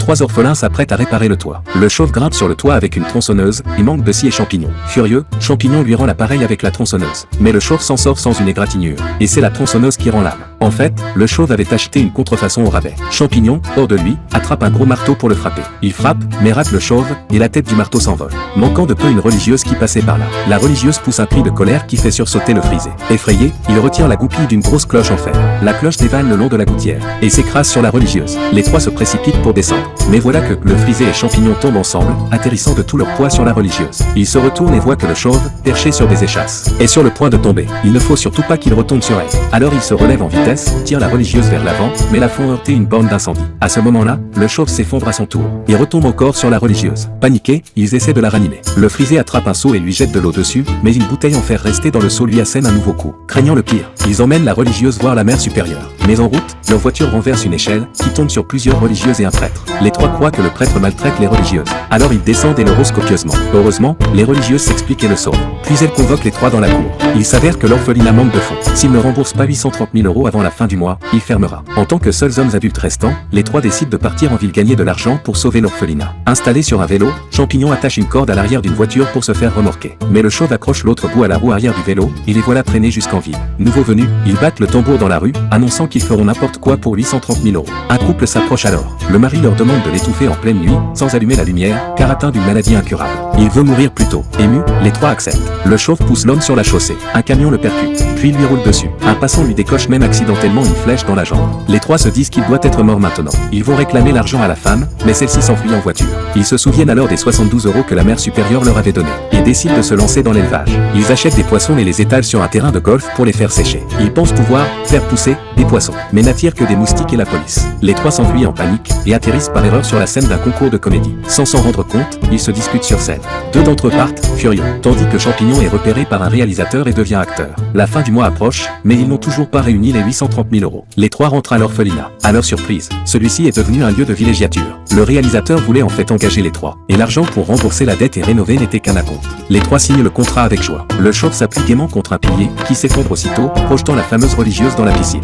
trois orphelins s'apprêtent à réparer le toit. Le chauve grimpe sur le toit avec une tronçonneuse, il manque de scie et Champignon. Furieux, Champignon lui rend l'appareil avec la tronçonneuse. Mais le chauve s'en sort sans une égratignure. Et c'est la tronçonneuse qui rend l'âme. En fait, le chauve avait acheté une contrefaçon au rabais. Champignon, hors de lui, attrape un gros marteau pour le frapper. Il frappe, mais rate le chauve, et la tête du marteau s'envole. Manquant de peu une religieuse qui passait par là. La religieuse pousse un cri de colère qui fait sursauter le frisé. Effrayé, il retire la goupille d'une grosse cloche en fer. La cloche dévale le long de la gouttière, et s'écrase sur la religieuse. Les trois se précipitent pour descendre. Mais voilà que le frisé et Champignon tombent ensemble, atterrissant de tout leur poids sur la religieuse. Ils se retournent et voient que le chauve, perché sur des échasses, est sur le point de tomber. Il ne faut surtout pas qu'il retombe sur elle. Alors il se relève en vitesse, tire la religieuse vers l'avant, mais la font heurter une borne d'incendie. À ce moment-là, le chauve s'effondre à son tour. Il retombe encore sur la religieuse. Paniqués, ils essaient de la ranimer. Le frisé attrape un seau et lui jette de l'eau dessus, mais une bouteille en fer restée dans le seau lui assène un nouveau coup. Craignant le pire, ils emmènent la religieuse voir la mère supérieure. Mais en route, leur voiture renverse une échelle, qui tombe sur plusieurs religieuses et un prêtre. Les trois croient que le prêtre maltraite les religieuses. Alors ils descendent et le rosent copieusement. Heureusement, les religieuses s'expliquent et le sauvent. Puis elles convoquent les trois dans la cour. Il s'avère que l'orphelinat manque de fonds. S'il ne rembourse pas 830 000 € avant la fin du mois, il fermera. En tant que seuls hommes adultes restants, les trois décident de partir en ville gagner de l'argent pour sauver l'orphelinat. Installé sur un vélo, Champignon attache une corde à l'arrière d'une voiture pour se faire remorquer. Mais le chauve accroche l'autre bout à la roue arrière du vélo, et les voilà traînés jusqu'en ville. Nouveau venus, ils battent le tambour dans la rue, annonçant qu'ils feront n'importe quoi pour 830 000 €. Un couple s'approche alors. Le mari leur demande de l'étouffer en pleine nuit, sans allumer la lumière, car atteint d'une maladie incurable. Il veut mourir plus tôt. Ému, les trois acceptent. Le chauve pousse l'homme sur la chaussée. Un camion le percute, puis lui roule dessus. Un passant lui décoche même accidentellement une flèche dans la jambe. Les trois se disent qu'il doit être mort maintenant. Ils vont réclamer l'argent à la femme, mais celle-ci s'enfuit en voiture. Ils se souviennent alors des 72 € que la mère supérieure leur avait donnés, et décident de se lancer dans l'élevage. Ils achètent des poissons et les étalent sur un terrain de golf pour les faire sécher. Ils pensent pouvoir faire pousser des poissons, mais n'attirent que des moustiques et la police. Les trois s'enfuient en panique, et atterrissent par erreur sur la scène d'un concours de comédie. Sans s'en rendre compte, ils se disputent sur scène. Deux d'entre eux partent, furieux, tandis que Champignon est repéré par un réalisateur et devient acteur. La fin du mois approche, mais ils n'ont toujours pas réuni les 830 000 €. Les trois rentrent à l'orphelinat. À leur surprise, celui-ci est devenu un lieu de villégiature. Le réalisateur voulait en fait engager les trois, et l'argent pour rembourser la dette et rénover n'était qu'un acompte. Les trois signent le contrat avec joie. Le chauve s'appuie gaiement contre un pilier, qui s'effondre aussitôt, projetant la fameuse religieuse dans la piscine.